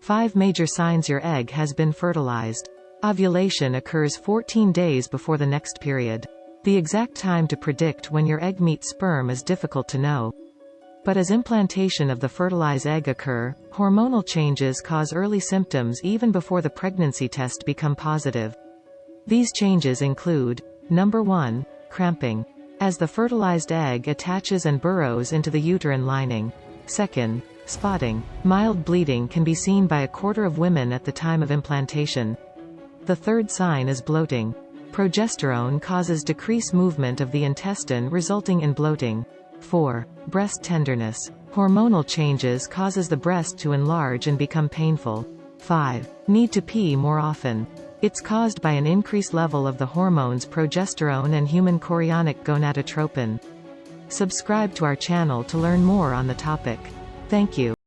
5 major signs your egg has been fertilized. Ovulation occurs 14 days before the next period. The exact time to predict when your egg meets sperm is difficult to know. But as implantation of the fertilized egg occur, hormonal changes cause early symptoms even before the pregnancy test become positive. These changes include: Number 1. Cramping. As the fertilized egg attaches and burrows into the uterine lining. Second, spotting. Mild bleeding can be seen by a quarter of women at the time of implantation. The third sign is bloating. Progesterone causes decreased movement of the intestine resulting in bloating. 4. Breast tenderness. Hormonal changes causes the breast to enlarge and become painful. 5. Need to pee more often. It's caused by an increased level of the hormones progesterone and human chorionic gonadotropin. Subscribe to our channel to learn more on the topic. Thank you.